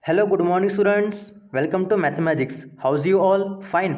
Hello, good morning, students. Welcome to mathematics. How's you all? Fine.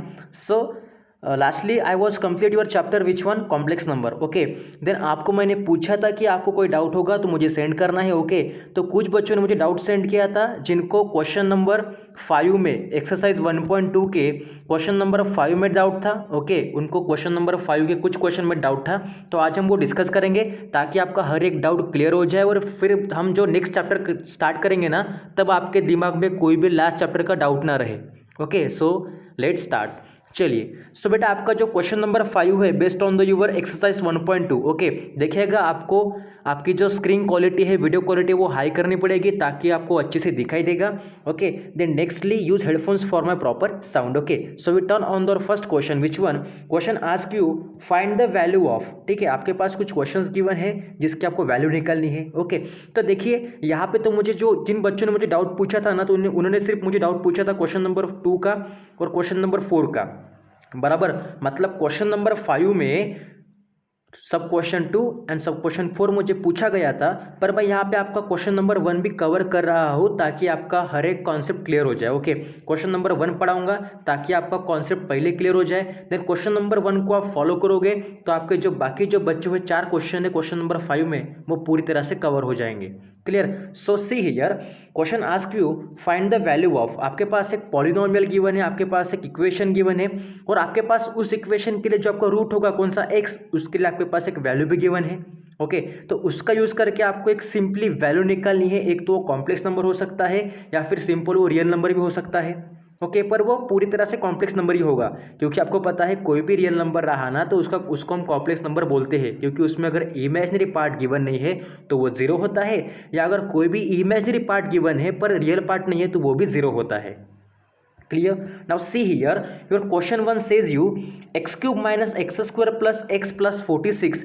Lastly, I was complete your chapter. Which one? Complex number. Okay. Then आपको मैंने पूछा था कि आपको कोई doubt होगा तो मुझे सेंड करना है. ओके. तो कुछ बच्चों ने मुझे डाउट सेंड किया था जिनको क्वेश्चन नंबर 5 में एक्सरसाइज 1.2 के क्वेश्चन नंबर 5 में डाउट था. ओके. उनको क्वेश्चन नंबर 5 के कुछ क्वेश्चन में डाउट था. तो आज हम वो डिस्कस करेंगे ताकि आपका हर एक डाउट क्लियर हो जाए और फिर हम जो नेक्स्ट चैप्टर स्टार्ट करेंगे ना तब आपके दिमाग में कोई भी लास्ट चैप्टर का डाउट ना रहे. ओके. So let's start. चलिए. सो बेटा आपका जो क्वेश्चन नंबर 5 है based on the your exercise 1.2. Okay. देखिएगा आपको आपकी जो स्क्रीन क्वालिटी है वीडियो क्वालिटी वो हाई करनी पड़ेगी ताकि आपको अच्छे से दिखाई देगा. Okay. Then nextly use headphones for my proper sound. Okay. So we turn on the first question. Which one? Question ask you find the value of. ठीक है. आपके पास कुछ क्वेश्चंस गिवन है जिसकी आपको वैल्यू निकालनी है. ओके. तो देखिए यहाँ पे तो मुझे जो जिन बच्चों ने मुझे डाउट पूछा था ना तो उन्होंने सिर्फ मुझे डाउट पूछा था क्वेश्चन नंबर 2 का और क्वेश्चन नंबर 4 का. बराबर. मतलब क्वेश्चन नंबर 5 में सब क्वेश्चन 2 एंड सब क्वेश्चन 4 मुझे पूछा गया था. पर मैं यहाँ पे आपका क्वेश्चन नंबर 1 भी कवर कर रहा हूँ ताकि आपका हर एक कॉन्सेप्ट क्लियर हो जाए. ओके. क्वेश्चन नंबर 1 पढ़ाऊंगा ताकि आपका कॉन्सेप्ट पहले क्लियर हो जाए. देन क्वेश्चन नंबर 1 को आप फॉलो करोगे तो आपके जो बाकी जो बचे हुए 4 क्वेश्चन है क्वेश्चन नंबर 5 में वो पूरी तरह से कवर हो जाएंगे. Clear. So see here question ask you find the value of. आपके पास एक पॉलिनोमियल गिवन है, आपके पास एक इक्वेशन गिवन है और आपके पास उस इक्वेशन के लिए जो आपका रूट होगा कौन सा x उसके लिए आपके पास एक वैल्यू भी गिवन है. ओके. तो उसका यूज करके आपको एक सिंपली वैल्यू निकालनी है. एक तो वो कॉम्प्लेक्स नंबर हो सकता है या फिर सिंपल वो रियल नंबर भी हो सकता है. ओके. पर वो पूरी तरह से कॉम्प्लेक्स नंबर ही होगा क्योंकि आपको पता है कोई भी रियल नंबर रहा ना तो उसको हम कॉम्प्लेक्स नंबर बोलते हैं क्योंकि उसमें अगर इमेजिनरी पार्ट गिवन नहीं है तो वो जीरो होता है या अगर कोई भी इमेजिनरी पार्ट गिवन है पर रियल पार्ट नहीं है तो वो भी जीरो होता है. Clear. Now see here, your question 1 says you x cube minus x square plus x plus 46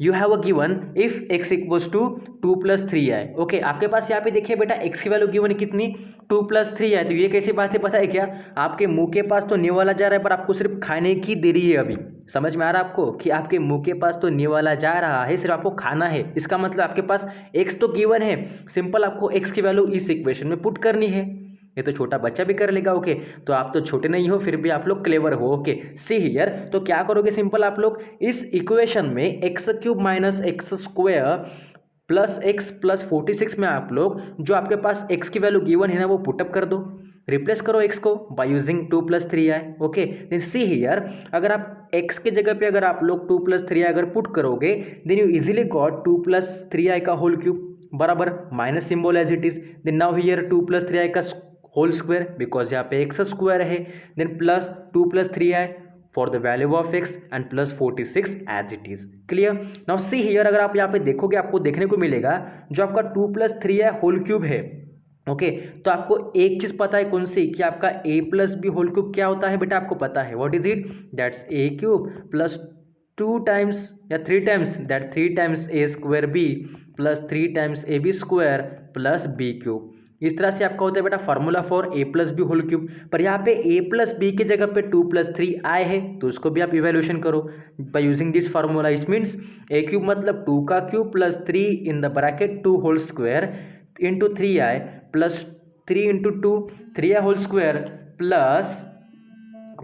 you have a given if x equals to 2 plus 3i. Okay. आपके पास यहाँ पे देखिए बेटा x की वैल्यू गिवन है कितनी 2 plus 3i. तो ये कैसी बात है पता है क्या? आपके मुंह के पास तो नी वाला जा रहा है पर आपको सिर्फ खाने की देरी है. अभी समझ में आ रहा है आपको कि आपके मुंह के पास तो नी वाला जा रहा है, सिर्फ आपको खाना है. इसका मतलब आपके पास x तो गिवन है, सिंपल आपको x की वैल्यू इस इक्वेशन में पुट करनी है. ये तो छोटा बच्चा भी कर लेगा. ओके. तो आप तो छोटे नहीं हो फिर भी आप लोग क्लेवर हो. ओके. See here. तो क्या करोगे सिंपल आप लोग इस इक्वेशन में x cube minus x square plus x plus 46 में आप लोग जो आपके पास एक्स की वैल्यू गिवन है ना वो पुटअप कर दो. रिप्लेस करो एक्स को by using 2 plus 3i. Okay. Then see here अगर आप एक्स के जगह पे अगर आप लोग 2 प्लस 3i अगर पुट करोगे then you easily got 2 plus 3i का होल क्यूब. बराबर. Minus symbol as it is. Then now here 2 plus 3i का होल स्क्वायर बिकॉज यहाँ पे एक्स स्क्वायर है. Then plus 2 plus 3i for the value of x and plus 46 as it is. Clear. Now see here अगर आप यहाँ पे देखोगे आपको देखने को मिलेगा जो आपका 2 प्लस 3i होल क्यूब है. ओके. तो आपको एक चीज पता है कौन सी कि आपका a plus b whole cube क्या होता है बेटा आपको पता है. What is it? That's a cube plus 2 times या 3 times that 3 times a square b plus 3 times ab square plus b cube. इस तरह से आपका होता है बेटा formula for a plus b whole cube. पर यहाँ पे a प्लस बी की जगह पे 2 प्लस 3i है तो उसको भी आप इवेल्यूशन करो by using this formula. It means a cube मतलब 2 का cube plus 3 in the bracket 2 whole square into 3i plus 3 into 2 3i whole square plus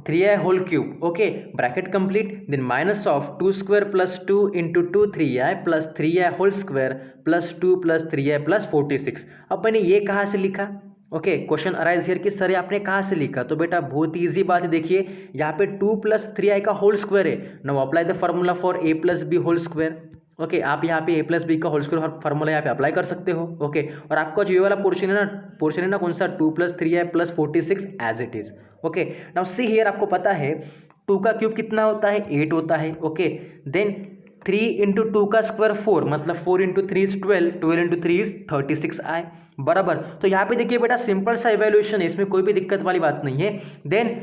3i whole cube. Okay. Bracket complete. Then minus of 2 square plus 2 into 2 3i plus 3i whole square plus 2 plus 3i plus 46. अब मैंने ये कहाँ से लिखा? Okay. Question arise here कि sir आपने कहाँ से लिखा? तो बेटा बहुत ईजी बात है. देखिए यहाँ पे 2 प्लस 3i का होल स्क्वायर है. Now apply the formula for a plus b whole square. Okay. आप यहाँ पे a प्लस बी का होल स्क्वायर फार्मूला यहाँ पे अप्लाई कर सकते हो. ओके. और आपका जो ये वाला पोर्शन है ना कौन सा 2 plus 3i plus 46 as it is. Okay. Now see here आपको पता है 2 का क्यूब कितना होता है 8 होता है. ओके. देन 3 इंटू 2 का स्क्वायर 4 मतलब 4 into 3 is 12 12 into 3 is 36i. बराबर. तो यहाँ पे देखिए बेटा सिंपल सा इवेल्यूशन है, इसमें कोई भी दिक्कत वाली बात नहीं है. देन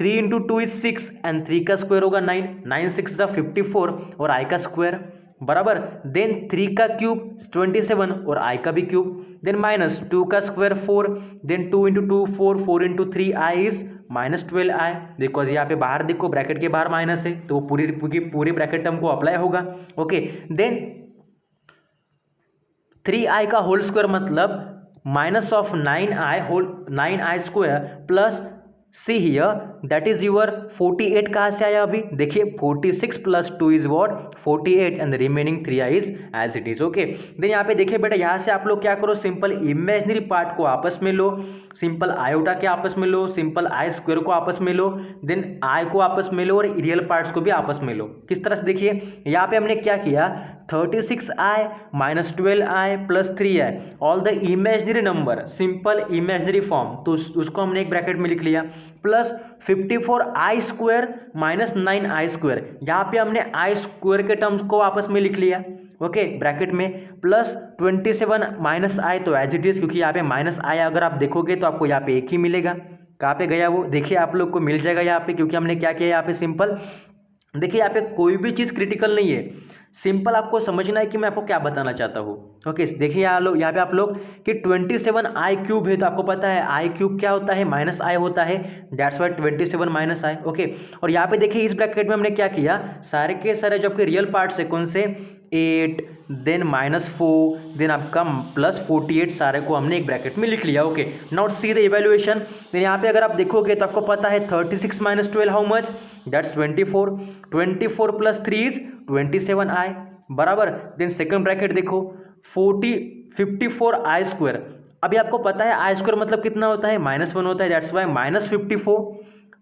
3 इंटू 2 इज 6 एंड 3 का स्क्वायर होगा 9 9 6 इज 54 और i का स्क्वायर. बराबर. देन 3 का क्यूब 27 और i का भी क्यूब. देन माइनस 2 का square 4 then 2 into 2 4 4 into 3 i is minus 12i because यहाँ पे बाहर देखो ब्रैकेट के बाहर माइनस है तो पूरी ब्रैकेट टर्म को अप्लाई होगा. ओके. देन 3i का होल स्क्वायर मतलब minus of 9i square plus see here that is your 48 कहाँ से आया अभी देखिए 46 plus 2 is what 48 and the remaining 3i is as it is okay. Then यहाँ पे देखिए बेटा यहाँ से आप लोग क्या करो सिंपल इमेजिनरी पार्ट को आपस में लो, सिंपल आयोटा के आपस में लो, सिंपल आई स्क्वायर को आपस में लो, देन आई को आपस में लो और रियल पार्ट्स को भी आपस में लो। किस तरह से देखिए यहाँ पे हमने क्या किया 36i minus 12i plus 3i all the imaginary number simple imaginary form, तो उसको हमने एक ब्रैकेट में लिख लिया plus 54i square minus 9i square, यहाँ पे हमने आई स्क्वायर के टर्म्स को आपस में लिख लिया ओके ब्रैकेट में प्लस 27 माइनस आई तो एज इट इज, क्योंकि यहाँ पे माइनस आई अगर आप देखोगे तो आपको यहाँ पे एक ही मिलेगा। कहाँ पे गया वो देखिए आप लोग को मिल जाएगा यहाँ पे, क्योंकि हमने क्या किया यहाँ पे सिंपल देखिए यहाँ पे कोई भी चीज़ क्रिटिकल नहीं है, सिंपल आपको समझना है कि मैं आपको क्या बताना चाहता हूँ ओके। देखिए यहाँ पे आप लोग कि 27i क्यूब है तो आपको पता है आई क्यूब क्या होता है माइनस आई होता है, that's Y 27 minus I okay. और यहाँ पे देखिए इस ब्रैकेट में हमने क्या किया सारे के सारे जो आपके रियल पार्ट्स है कौन से 8 देन माइनस 4 देन आपका प्लस 48 सारे को हमने एक ब्रैकेट में लिख लिया okay. Now see the evaluation, then यहाँ पे अगर आप देखोगे तो आपको पता है 36 minus 12 how much that's 24 plus 3 is 27i बराबर। देन सेकंड ब्रैकेट देखो 54i स्क्वायर, अभी आपको पता है आई स्क्वायर मतलब कितना होता है -1 होता है, that's why minus 54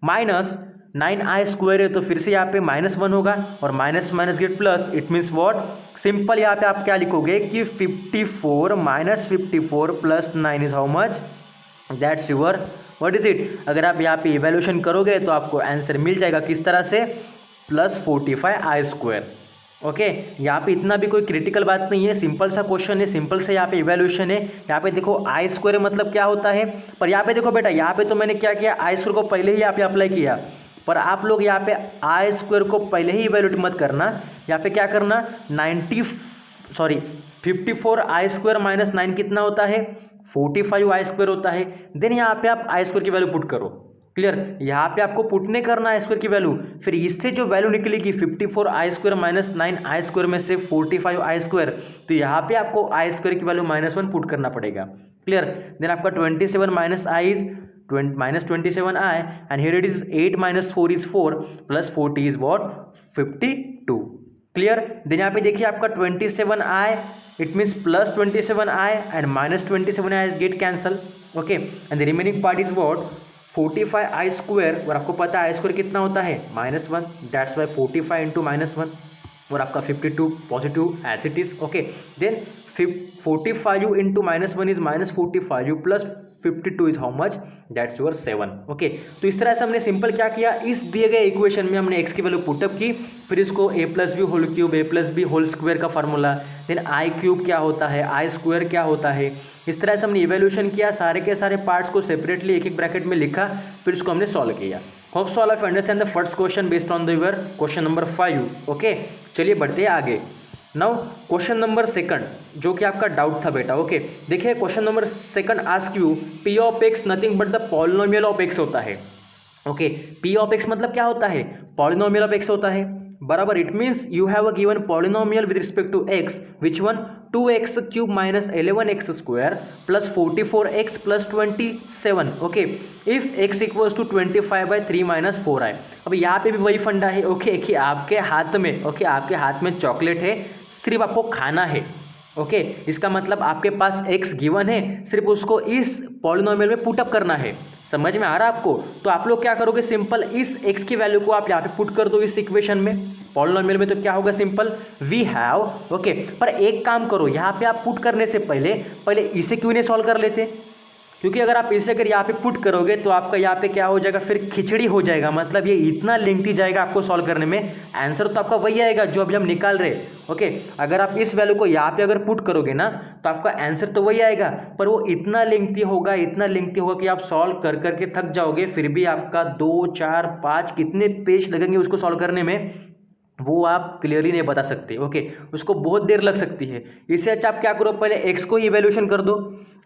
minus 9i square है तो फिर से यहाँ पे -1 होगा और minus minus get plus, it means what simple यहाँ पे आप क्या लिखोगे कि 54 minus 54 plus 9 is how much that's your what is it. अगर आप यहाँ पे इवैल्यूएशन करोगे तो आपको आंसर मिल जाएगा किस तरह से प्लस 45i स्क्वायर ओके। यहाँ पे इतना भी कोई क्रिटिकल बात नहीं है, सिंपल सा क्वेश्चन है, सिंपल से यहाँ पे इवैल्यूएशन है। यहाँ पे देखो आई स्क्वायर मतलब क्या होता है, पर यहाँ पे देखो बेटा यहाँ पे तो मैंने क्या किया आई स्क्वायर को पहले ही यहाँ पे अप्लाई किया, पर आप लोग यहाँ पे आई स्क्वायर को पहले ही इवैल्यूएट मत करना, यहाँ पे क्या करना 54i स्क्वायर माइनस 9 कितना होता है 45i स्क्वायर होता है। देन यहाँ पे आप आई स्क्वायर की वैल्यू पुट करो, क्लियर, यहाँ पे आपको पुट नहीं करना है स्क्वायर की वैल्यू, फिर इससे जो वैल्यू निकलेगी 54i square minus 9i square में से 45i स्क्वायर, तो यहाँ पे आपको आई स्क्वायर की वैल्यू -1 पुट करना पड़ेगा, क्लियर। देन आपका 27 minus I is minus 27i and here it is 8 minus 4 is 4 plus 40 is what 52 clear. Then यहाँ पे देखिए आपका 27i it means plus 27i and minus 27i get cancel okay and the remaining part is what 45i square, और आपको पता है आई square कितना होता है -1 दैट्स वाई 45 इंटू -1 और आपका 52 positive as it is okay. Then 45 into -1 is -45 plus 52 is how much that's your 7 okay. तो इस तरह से हमने सिंपल क्या किया इस दिए गए इक्वेशन में हमने x की वैल्यू पुटअप की, फिर इसको a plus b whole cube a plus b whole square का फार्मूला, देन आई क्यूब क्या होता है आई स्क्वायर क्या होता है, इस तरह से हमने इवैल्यूएशन किया, सारे के सारे पार्ट्स को सेपरेटली एक एक ब्रैकेट में लिखा, फिर इसको हमने सॉल्व किया। Hope so all of understand the first question based on the your question number 5 okay. चलिए बढ़ते हैं आगे। नाउ क्वेश्चन नंबर सेकंड जो कि आपका डाउट था बेटा ओके। देखिए question number second ask U P of x nothing but the polynomial of x होता है ओके। पी ऑफ एक्स मतलब क्या होता है पॉलिनोमियल ऑफ एक्स होता है बराबर। It means you have a given polynomial with respect to x which one 2x cube minus 11x square plus 44x plus 27 okay if x equals to 25/3 minus 4i। अब यहाँ पे भी वही फंडा है ओके कि आपके हाथ में ओके आपके हाथ में चॉकलेट है, सिर्फ आपको खाना है ओके इसका मतलब आपके पास x गिवन है, सिर्फ उसको इस पॉलिनोमियल में पुटअप करना है। समझ में आ रहा है आपको? तो आप लोग क्या करोगे सिंपल इस x की वैल्यू को आप यहाँ पे पुट कर दो इस इक्वेशन में पॉलिनोमियल में, तो क्या होगा सिंपल वी हैव ओके। पर एक काम करो यहाँ पे आप पुट करने से पहले इसे क्यों नहीं सॉल्व कर लेते, क्योंकि अगर आप इसे अगर यहाँ पे पुट करोगे तो आपका यहाँ पे क्या हो जाएगा फिर खिचड़ी हो जाएगा, मतलब ये इतना लेंथी जाएगा आपको सॉल्व करने में, आंसर तो आपका वही आएगा जो अभी हम निकाल रहे ओके। अगर आप इस वैल्यू को यहाँ पे अगर पुट करोगे ना तो आपका आंसर तो वही आएगा, पर वो इतना लेंथी होगा कि आप सॉल्व कर करके थक जाओगे, फिर भी आपका 2 4 5 कितने पेज लगेंगे उसको सॉल्व करने में वो आप क्लियरली नहीं बता सकते ओके। उसको बहुत देर लग सकती है, इससे अच्छा आप क्या करो पहले एक्स को ही इवैल्यूएशन कर दो,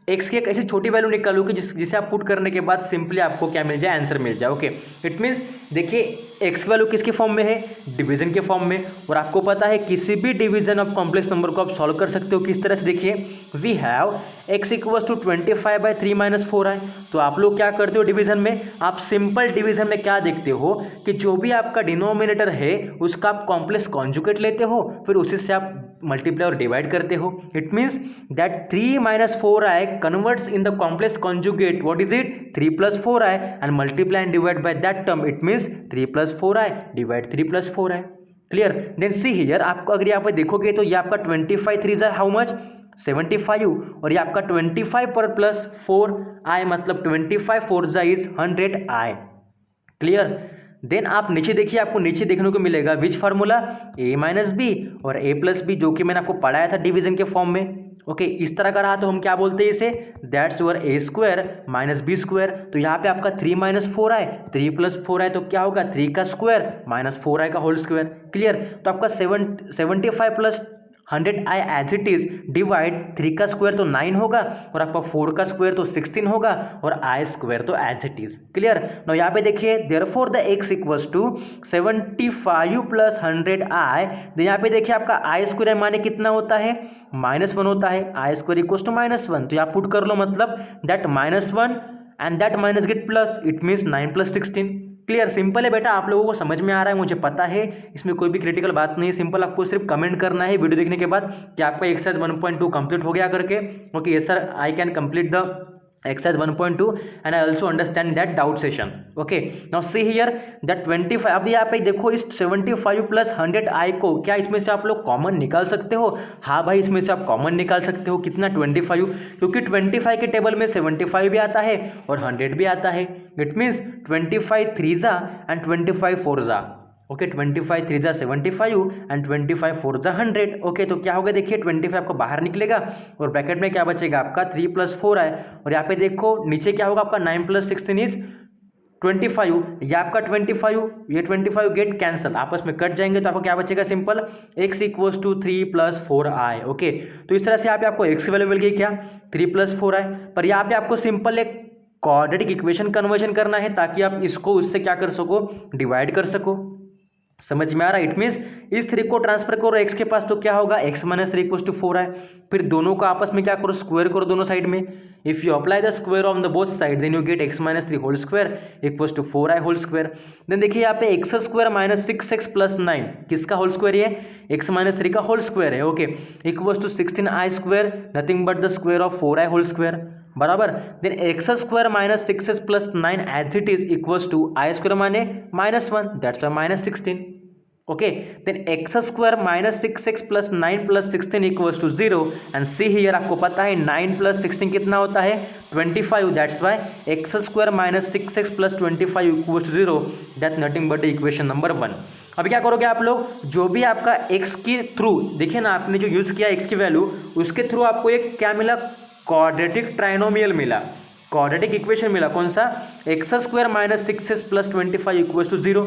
एक्स की एक ऐसी छोटी वैल्यू निकालो कि जिसे आप पुट करने के बाद सिंपली आपको क्या मिल जाए, आंसर मिल जाए। ओके, इट मीन्स देखिए एक्स की वैल्यू किसके फॉर्म में है, डिवीजन के फॉर्म में, और आपको पता है किसी भी डिवीजन ऑफ कॉम्प्लेक्स नंबर को आप सॉल्व कर सकते हो किस तरह से। देखिए we have x equals to 25/3-4i। तो आप लोग क्या करते हो डिवीजन में, आप सिंपल डिवीजन में क्या देखते हो कि जो भी आपका डिनोमिनेटर है उसका आप कॉम्प्लेक्स कॉन्जुगेट लेते हो, फिर उसी से आप मल्टीप्लाई और डिवाइड करते हो। It means that 3-4i converts in the complex conjugate, what is it, 3 plus 4i, and multiply and divide by that term, it means 3 plus 4i, divide 3 plus 4i। Clear. Then see here, आपको अगर यहाँ पे देखोगे तो ये आपका 25 3 how much, 75, और ये आपका 25 पर प्लस 4i मतलब 25 4 इज 100i। क्लियर। देन आप नीचे देखिए, आपको नीचे देखने को मिलेगा विच फार्मूला, a माइनस बी और a प्लस बी, जो कि मैंने आपको पढ़ाया था डिवीजन के फॉर्म में। ओके, इस तरह का रहा तो हम क्या बोलते हैं इसे, that's your a square minus b square. तो यहाँ पे आपका 3 माइनस 4i, 3 प्लस 4i तो क्या होगा 3 का स्क्वायर माइनस 4i का होल स्क्वायर। क्लियर। तो आपका 75 plus 100i as it is divide 3 का स्क्वायर तो 9 होगा, और आपका 4 का स्क्वायर तो 16 होगा, और i स्क्वायर तो as it is. Clear. No यहाँ पे देखिए therefore the x equals to 75 plus 100i। यहाँ पे देखिए आपका i स्क्वायर माने कितना होता है, -1 होता है, i स्क्वायर इक्वल्स टू -1। तो यहाँ पुट कर लो, मतलब that -1 and that minus get plus, it means 9 + 16। Clear. Simple है बेटा, आप लोगों को समझ में आ रहा है, मुझे पता है, इसमें कोई भी क्रिटिकल बात नहीं है। सिंपल आपको सिर्फ कमेंट करना है वीडियो देखने के बाद कि आपका एक्सरसाइज 1.2 कंप्लीट हो गया करके। Okay yes sir, I can complete the exercise 1.2 and I also understand that doubt session. Okay, now see here that 25, अभी यहाँ पे देखो इस 75 प्लस 100i को क्या इसमें से आप लोग कॉमन निकाल सकते हो। हाँ भाई, इसमें से आप कॉमन निकाल सकते हो। कितना, 25, क्योंकि 25 के टेबल में 75 भी आता है और 100 भी आता है। It means 25 3 and 25 4 okay, 25 3 75 and 25 4 100। Okay, तो क्या होगा देखिए 25 आपको बाहर निकलेगा और ब्रैकेट में क्या बचेगा आपका 3 + 4 है, और यहाँ पे देखो नीचे क्या होगा आपका 9 + 16 इज 25, ये आपका 25, ये 25 गेट कैंसल, आपस में कट जाएंगे, तो आपको क्या बचेगा simple, x equals to 3 + 4i। Okay, तो इस तरह से यहाँ पे आपको x की वैल्यू मिल गई क्या, 3 + 4i। पर यहाँ पे आपको सिंपल एक क्वाड्रेटिक इक्वेशन कन्वर्जन करना है ताकि आप इसको उससे क्या कर सको, डिवाइड कर सको। समझ में आ रहा है। इट मीन्स इस 3 को ट्रांसफर करो x के पास तो क्या होगा, x - 3 = 4 है। फिर दोनों को आपस में क्या करो, स्क्वायर करो दोनों साइड में। If you apply the square on the both side then you get x - 3 whole square equals to 4i whole square. Then देखिए यहाँ पे x स्क्वायर माइनस 6x + 9 किसका होल स्क्वायर है, x - 3 का होल स्क्वायर है। Okay, equals to 16i square nothing but the square of 4i whole square बराबर। Then x square minus 6x + 9 as it is equals to i square माने -1, that's why -16। Okay, then x square minus 6x + 9 + 16 equals to 0 and see here, आपको पता है 9 + 16 कितना होता है 25, that's why x square minus 6x + 25 equals to 0, that nothing but equation number 1। अभी क्या करोगे आप लोग, जो भी आपका x के थ्रू देखिए ना, आपने जो यूज किया x की वैल्यू, उसके थ्रू आपको एक क्या मिला, क्वाड्रेटिक ट्राइनोमियल मिला, क्वाड्रेटिक इक्वेशन मिला। कौन सा, x square minus 6x + 25 equals to 0।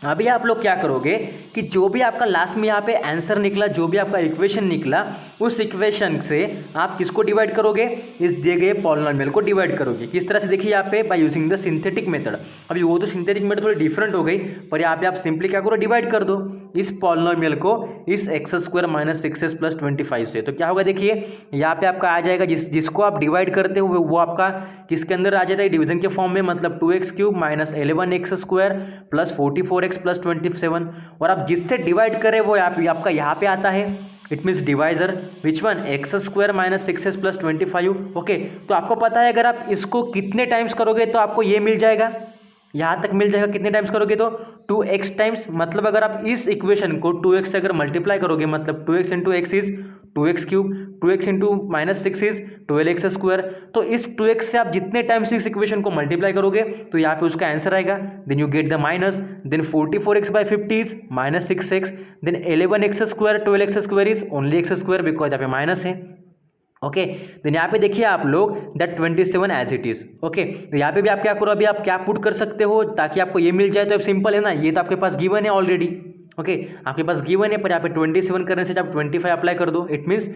अभी आप लोग क्या करोगे कि जो भी आपका लास्ट में यहाँ पे आंसर निकला, जो भी आपका इक्वेशन निकला, उस इक्वेशन से आप किसको डिवाइड करोगे, इस दिए गए पॉलिनोमियल को डिवाइड करोगे। किस तरह से, देखिए यहाँ पे by using the synthetic method. अभी वो तो सिंथेटिक मेथड थोड़ी डिफरेंट हो गई, पर यहाँ पे आप सिंपली क्या करो, डिवाइड कर दो इस पॉलिनोमियल को इस x स्क्वायर माइनस 6x + 25 से। तो क्या होगा देखिए, यहाँ पे आपका आ जाएगा, जिसको आप डिवाइड करते हो वो आपका किसके अंदर आ जाता है, डिवीजन के फॉर्म में, मतलब 2x³ - 11x स्क्वायर + 44x + 27। और आप जिससे डिवाइड करें वो आपका यहाँ पे आता है, it means divisor, which one, x square minus 6x + 25। Okay, तो आपको पता है अगर आप इसको कितने टाइम्स करोगे तो आपको ये मिल जाएगा, यहाँ तक मिल जाएगा। कितने टाइम्स करोगे तो 2x टाइम्स, मतलब अगर आप इस इक्वेशन को 2x से अगर मल्टीप्लाई करोगे, मतलब 2x × x is 2x³, 2x × -6 is 12x square. तो इस 2x से आप जितने टाइम्स इस इक्वेशन को मल्टीप्लाई करोगे तो यहाँ पे उसका आंसर आएगा। Then you get the minus, then 44x/50 is -6x, then 11x square 12x square is only x square, because यहाँ पे माइनस है। ओके, देन यहाँ पे देखिए आप लोग that 27 as it is. Okay, तो यहाँ पे भी आप क्या करो, अभी आप क्या पुट कर सकते हो ताकि आपको ये मिल जाए, तो अब सिंपल है ना, ये तो आपके पास गिवन है ऑलरेडी। ओके, आपके पास गिवन है, पर यहाँ पे 27 करने से जब 25 अप्लाई कर दो, इट मीन्स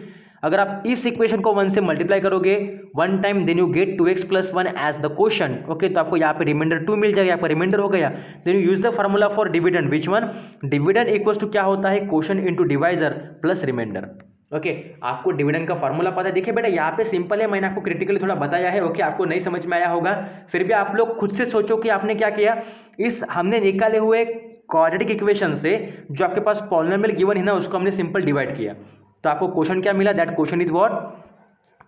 अगर आप इस इक्वेशन को 1 से मल्टीप्लाई करोगे 1 time, then you get 2x + 1 as the question. Okay, तो आपको यहाँ पे रिमाइंडर 2 मिल जाएगा, आपका रिमाइंडर हो गया। Then you use the formula for dividend, which one? Dividend equals to क्या होता है? Question into divisor plus reminder. Okay, आपको डिविडेंड का फार्मूला पता है। देखिए बेटा यहाँ पे सिंपल है, मैंने आपको क्रिटिकली थोड़ा बताया है। ओके, आपको नहीं समझ में आया होगा, फिर भी आप लोग खुद से सोचो कि आपने क्या किया। इस हमने निकाले हुए क्वाड्रेटिक इक्वेशन से जो आपके पास पॉलिनोमियल गिवन है ना, उसको हमने सिंपल डिवाइड किया, तो आपको क्वेश्चन क्या मिला? That question is what?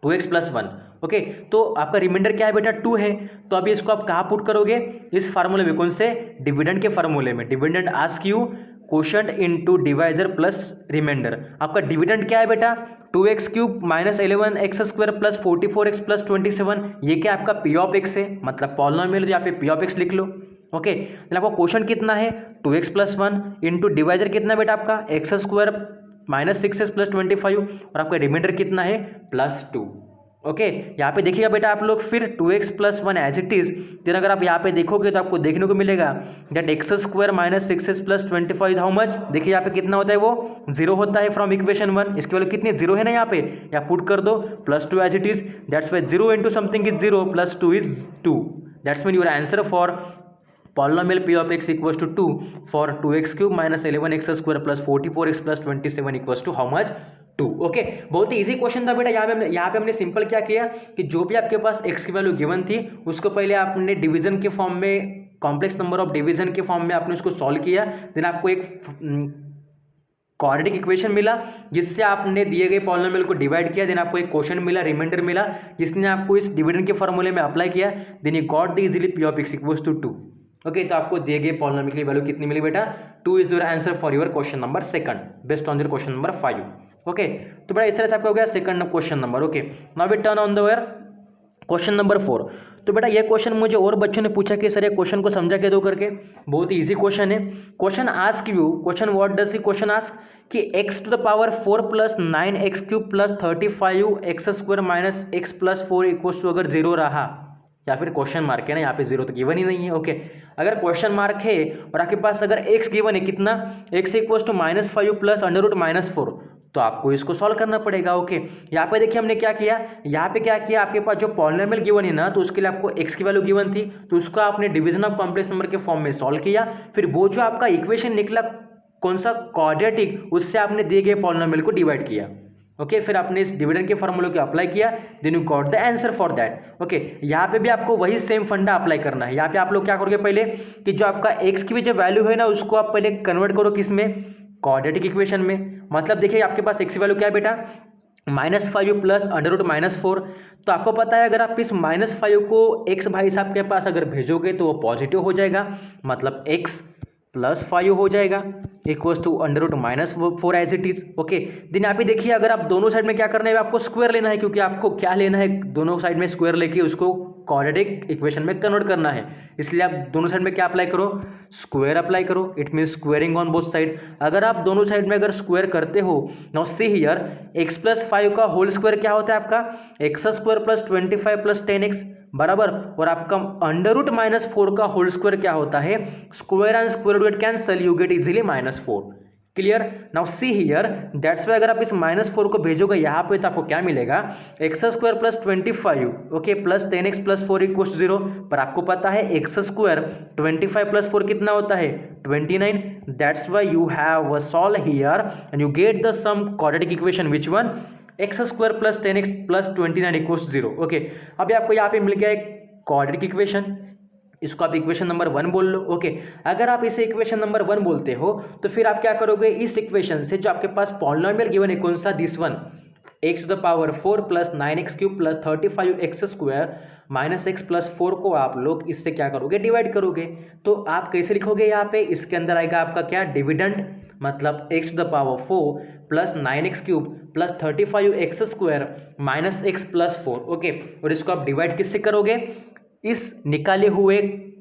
2x + 1। Okay, तो आपका रिमाइंडर क्या है बेटा? 2 है। तो अभी इसको आप कहाँ पुट करोगे? इस फार्मूले में। कौन से? डिविडेंड के फार्मूले में। Dividend ask you quotient into divisor plus reminder. आपका डिविडेंड क्या है बेटा? 2x³ - 11x² + 44x + 27। ये क्या आपका p ऑफ x है, मतलब पॉलिनोमियल, यहाँ पे p ऑफ x लिख लो। ओके, आपका क्वोशंट कितना है? 2x + 1 इंटू डिवाइजर कितना है बेटा आपका? x² - 6x + 25, और आपका रिमाइंडर कितना है? +2। ओके, यहाँ पे देखिएगा बेटा आप लोग, फिर 2x + 1 एज इट इज। फिर अगर आप यहाँ पे देखोगे तो आपको देखने को मिलेगा that x² - 6x + 25 is how much? देखिए यहाँ पे कितना होता है? वो 0 होता है फ्रॉम इक्वेशन 1। इसकी वैल्यू कितनी? 0 है ना यहाँ पे, या पुट कर दो +2 as it is. That's why 0 into something is 0 +2 is 2। That's mean your answer for polynomial p of x equals to 2 for 2x³ - 11x² + 44x + 27 equals to how much? 2। Okay, बहुत ही easy question था बेटा। यहाँ पे हमने simple क्या किया कि जो भी आपके पास x की वैल्यू गिवन थी उसको पहले आपने डिवीजन के फॉर्म में, कॉम्प्लेक्स नंबर ऑफ डिवीजन के फॉर्म में आपने उसको सॉल्व किया। देन आपको एक क्वाड्रेटिक इक्वेशन मिला जिससे आपने दिए गए पॉलिनोमियल को डिवाइड किया। देन आपको एक क्वेश्चन मिला, रिमाइंडर मिला, जिसने आपको इस डिविडेंड के फॉर्मूले में अप्लाई किया। Then you got the easily p of x equals to 2। Okay, तो आपको दिए गए पॉलिनोमियल की वैल्यू कितनी मिली बेटा? 2 is your answer for your question number 2 based on your question number 5। Okay, तो बेटा इस तरह से आपका हो गया second question number. Okay, now we turn on the where question number 4। तो बेटा ये क्वेश्चन मुझे और बच्चों ने पूछा कि सर ये क्वेश्चन को समझा के दो करके। बहुत ही इजी क्वेश्चन है। Question ask you, question what does the question ask कि x to the power 4 + 9x³ + 35x² - x + 4 equals to अगर 0 रहा, या फिर क्वेश्चन मार्क है ना, यहाँ पे 0 तो गिवन ही नहीं है। ओके, अगर क्वेश्चन मार्क है और आपके पास अगर x गिवन है, कितना? x इक्वल्स टू -5 + √- 4, तो आपको इसको सॉल्व करना पड़ेगा। ओके, यहाँ पे देखिए हमने क्या किया, यहाँ पे क्या किया, आपके पास जो पॉलिनोमियल गिवन है ना, तो उसके लिए आपको x की वैल्यू गिवन थी, तो उसको आपने डिवीजन ऑफ कॉम्प्लेक्स नंबर के फॉर्म में सॉल्व किया। फिर वो जो आपका इक्वेशन निकला कौन सा? क्वाड्रेटिक, उससे आपने दिए गए पॉलिनोमियल को डिवाइड किया। ओके, फिर आपने इस डिविडेंड के फॉर्मूले को अप्लाई किया, then you got the answer for that. Okay, यहाँ पे भी आपको वही सेम फंडा अप्लाई करना है। यहाँ पे आप लोग क्या करोगे पहले कि जो आपका x की भी जो वैल्यू है ना, उसको आप पहले कन्वर्ट करो किस में? क्वाड्रेटिक इक्वेशन में। मतलब देखिए आपके पास x की वैल्यू क्या है बेटा? -5 + √-4। तो आपको पता है अगर आप इस -5 को x भाई साहब के पास अगर भेजोगे तो वो पॉजिटिव हो जाएगा, मतलब x +5 हो जाएगा equals to √-4 as it is. Okay, then यहाँ पे देखिए अगर आप दोनों साइड में क्या करना है, आपको स्क्वायर लेना है, क्योंकि आपको क्या लेना है, दोनों साइड में स्क्वायर लेके उसको क्वाड्रेटिक इक्वेशन में कन्वर्ट करना है। इसलिए आप दोनों साइड में क्या अप्लाई करो? स्क्वायर अप्लाई करो। It mean squaring on both side. अगर आप दोनों साइड में अगर स्क्वायर करते हो, नाउ सी हियर x + 5 का होल स्क्वायर क्या होता है आपका? x² + 25 + 10x बराबर, और आपका √-4 का होल स्क्वायर क्या होता है? Square and square root cancel, you get easily -4। Clear? Now see here, that's why अगर आप इस -4 को भेजोगे यहाँ पे तो आपको क्या मिलेगा? x² + 25 okay + 10x + 4 = 0। पर आपको पता है x² 25 + 4 कितना होता है? 29। That's why you have solve here and you get the some quadratic equation which one? x² + 10x + 29 = 0। Okay, अभी आपको यहाँ पे मिल गया एक क्वाड्रेटिक इक्वेशन, इसको आप इक्वेशन नंबर 1 बोल लो। ओके, अगर आप इसे इक्वेशन नंबर 1 बोलते हो तो फिर आप क्या करोगे? इस इक्वेशन से जो आपके पास पॉलिनोमियल गिवन है, कौन सा? This one, x to the power 4 + 9x³ + 35x² - x + 4 को आप लोग इससे क्या करोगे? डिवाइड करोगे। तो आप कैसे लिखोगे? यहाँ पे इसके अंदर आएगा आपका क्या? डिविडेंड, मतलब x to the power 4 + 9x³ + 35x² - x + 4। Okay, और इसको आप डिवाइड किससे करोगे? इस निकाले हुए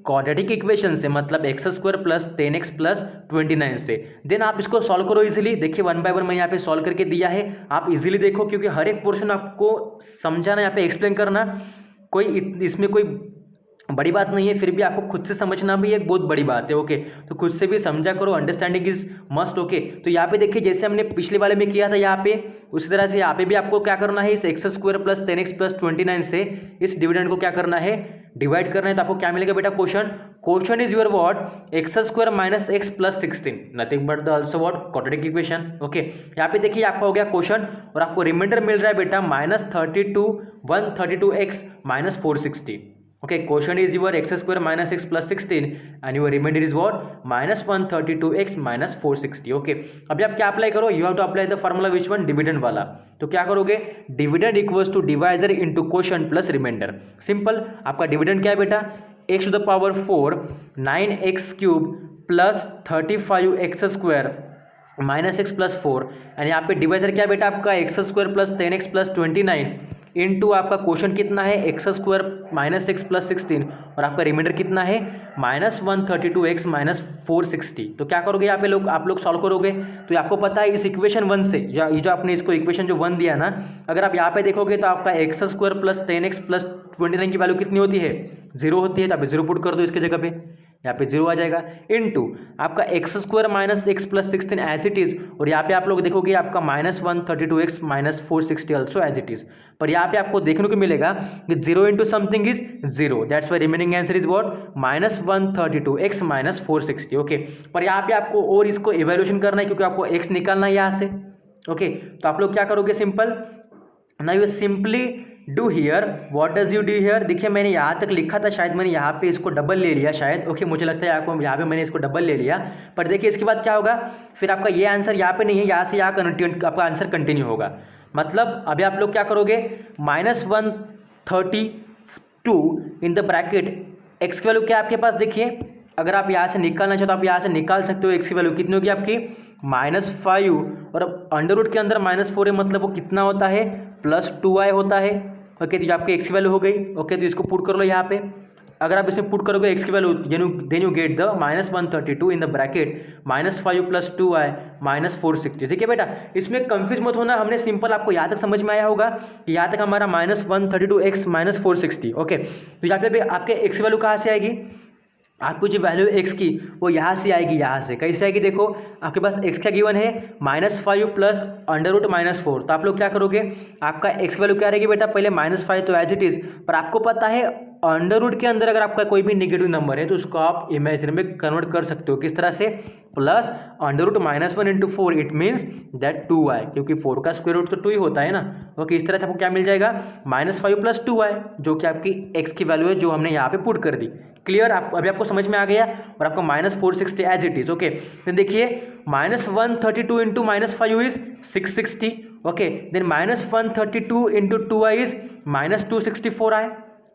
क्वाड्रेटिक इक्वेशन से, मतलब x² + 10x + 29 से। देन आप इसको सॉल्व करो इजीली। देखिए 1 बाय 1 मैं यहाँ पे सॉल्व करके दिया है, आप इजीली देखो, क्योंकि हर एक पोर्शन आपको समझाना, यहाँ पे एक्सप्लेन करना, कोई इसमें कोई बड़ी बात नहीं है, फिर भी आपको खुद से समझना भी एक बहुत बड़ी बात है। ओके, तो खुद से भी समझा करो, अंडरस्टैंडिंग इज मस्ट। ओके, तो यहाँ पे देखिए जैसे हमने पिछले वाले में किया था यहाँ पे, उसी तरह से यहाँ पे भी आपको क्या करना है, इस x square plus 10x plus 29 से इस डिविडेंड को क्या करना है, डिवाइड करना है। तो आपको क्या मिलेगा बेटा, question is your what, x square minus x plus 16, nothing but the also what, quadratic equation. Okay, यहाँ पे देखिए आपका हो गया क्वेश्चन, और आपको रिमाइंडर मिल रहा है बेटा -132x minus 460। Okay, quotient is your x square minus x plus 16 and your remainder is what, -132x minus 460. Okay, अभी आप क्या अप्लाई करो, you have to apply the formula which one, dividend वाला। तो क्या करोगे, dividend equals to divisor into quotient plus reminder. Simple, आपका dividend क्या है बेटा, x to the power 4 9x cube plus 35x square minus x plus 4, and यहाँ पे डिवाइजर क्या है बेटा आपका, x square plus 10x plus 29 into आपका क्वेश्चन कितना है, x square minus x plus 16, और आपका रिमाइंडर कितना है -132x माइनस 460। तो क्या करोगे यहाँ पे लोग, आप लोग सॉल्व करोगे। तो आपको पता है इस इक्वेशन 1 से, या ये जो आपने इसको इक्वेशन जो 1 दिया ना, अगर आप यहाँ पे देखोगे तो आपका x square plus 10x plus 29 की वैल्यू कितनी होती है, 0 होती है। तो आप 0 पुट कर दो इसके जगह पे, यहाँ पे 0 आ जाएगा, इनटू आपका x square minus x plus 16 as it is, और यहाँ पे आप लोग देखोगे आपका -132x minus 460 also as it is. पर यहाँ पे आपको देखने को मिलेगा कि 0 into something is 0, that's why remaining answer is what, -132x minus 460। Okay, पर यहाँ पे आपको और इसको इवेल्यूशन करना है, क्योंकि आपको x निकालना है यहाँ से। ओके, तो आप लोग क्या करोगे, simple, now you simply do here, what does you do here. देखिए मैंने यहाँ तक लिखा था, शायद मैंने यहाँ पे इसको डबल ले लिया शायद। ओके, मुझे लगता है आपको यहाँ पे मैंने इसको डबल ले लिया, पर देखिए इसके बाद क्या होगा, फिर आपका ये आंसर यहाँ पे नहीं है, यहाँ से यहाँ आपका आंसर कंटिन्यू होगा। मतलब अभी आप लोग क्या करोगे, -132 इन द ब्रैकेट, एक्स की वैल्यू क्या आपके पास देखिए, अगर आप यहाँ से निकालना चाहो तो आप यहाँ से निकाल सकते हो। एक्स की वैल्यू कितनी होगी आपकी, -5, और अंडर रूट के अंदर -4 है, मतलब वो कितना होता है, +2i होता है। ओके, तो आपकी एक्स की वैल्यू हो गई। ओके, तो इसको पुट कर लो यहाँ पे, अगर आप इसमें पुट करोगे एक्स की value, then you get the -132 in the bracket -5 + 2i minus 460। ठीक है बेटा, इसमें कंफ्यूज मत होना, हमने सिंपल, आपको यहाँ तक समझ में आया होगा कि यहाँ तक हमारा -132x माइनस 460। ओके, तो यहाँ पे आपके एक्स की वैल्यू कहाँ से आएगी, आपको जो वैल्यू एक्स की वो यहाँ से आएगी, यहाँ से कैसे आएगी, देखो आपके पास एक्स क्या गिवन है, -5 प्लस √-4। तो आप लोग क्या करोगे, आपका एक्स की वैल्यू क्या रहेगी बेटा, पहले -5 तो एज इट इज़, पर आपको पता है अंडर रूट के अंदर अगर आपका कोई भी नेगेटिव नंबर है तो उसको आप इमेजिनरी में कन्वर्ट कर सकते हो, किस तरह से, plus √-1 into 4, it means that 2i, क्योंकि 4 का स्क्वायर रूट तो 2 ही होता है ना। ओके, इस तरह से आपको क्या मिल जाएगा, -5 + 2i, जो कि आपकी एक्स की वैल्यू है, जो हमने यहाँ पे पुट कर दी। क्लियर, आप अभी आपको समझ में आ गया, और आपको -460 एज इट इज। ओके, तो देखिए -132 into -5 is 660। Okay, then -132 into 2i is -264i।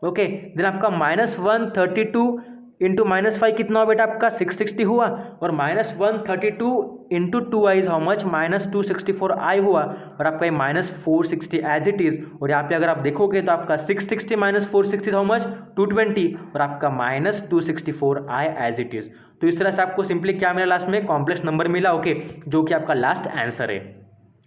Okay, then आपका -132 इंटू -5 कितना हुआ बेटा, आपका 660 हुआ, और -132 into 2i is how much, -264i हुआ, और आपका ये -460 एज इट इज। और यहाँ पे अगर आप देखोगे तो आपका 660 - 460 हाउ मच, 220, और आपका -264i एज इट इज। तो इस तरह से आपको सिंपली क्या मिला, लास्ट में कॉम्प्लेक्स नंबर मिला। ओके, जो कि आपका लास्ट आंसर है।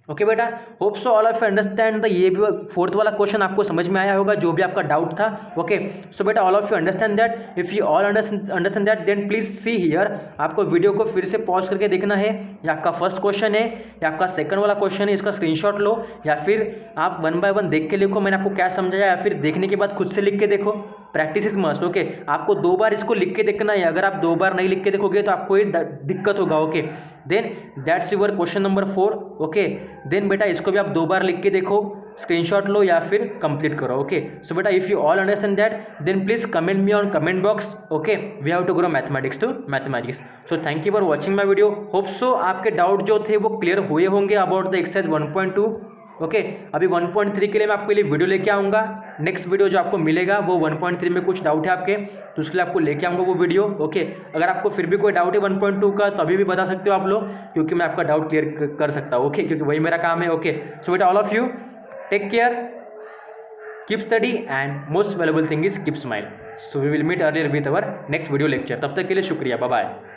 ओके बेटा, hope so all of you understand the, ये भी फोर्थ वाला क्वेश्चन आपको समझ में आया होगा, जो भी आपका डाउट था। ओके, सो बेटा all of you understand that, if you all understand that then please see here. आपको वीडियो को फिर से पॉज करके देखना है, या आपका फर्स्ट क्वेश्चन है या आपका सेकंड वाला क्वेश्चन है, इसका स्क्रीनशॉट लो, या फिर आप 1 बाय 1 देख के लिखो मैंने आपको क्या समझाया, या फिर देखने के बाद खुद से लिख के देखो। Practice is must. ओके, आपको 2 बार इसको लिख के देखना है, अगर आप 2 बार नहीं लिख के देखोगे तो आपको ये दिक्कत होगा। Okay, then that's your question number 4। Okay, then बेटा इसको भी आप 2 बार लिख के देखो, स्क्रीनशॉट लो या फिर कंप्लीट करो। ओके, सो बेटा if you all understand that then please comment me on comment box. Okay, we have to grow mathematics to mathematics. So thank you for watching my video. Hope so आपके doubt जो थे वो clear हुए होंगे about the exercise 1.2। Okay, अभी 1.3 के लिए मैं आपके लिए वीडियो लेके आऊँगा। नेक्स्ट वीडियो जो आपको मिलेगा वो 1.3 में कुछ डाउट है आपके, तो उसके लिए आपको लेके आऊँगा वो वीडियो। ओके, अगर आपको फिर भी कोई डाउट है 1.2 का तो अभी भी बता सकते हो आप लोग, क्योंकि मैं आपका डाउट क्लियर कर सकता हूँ। ओके, क्योंकि वही मेरा काम है। ओके, सो बेटा all of you take care, keep study, and most valuable thing is keep smile. So we will meet earlier with our next video lecture. तब तक के लिए शुक्रिया, बाय बाय।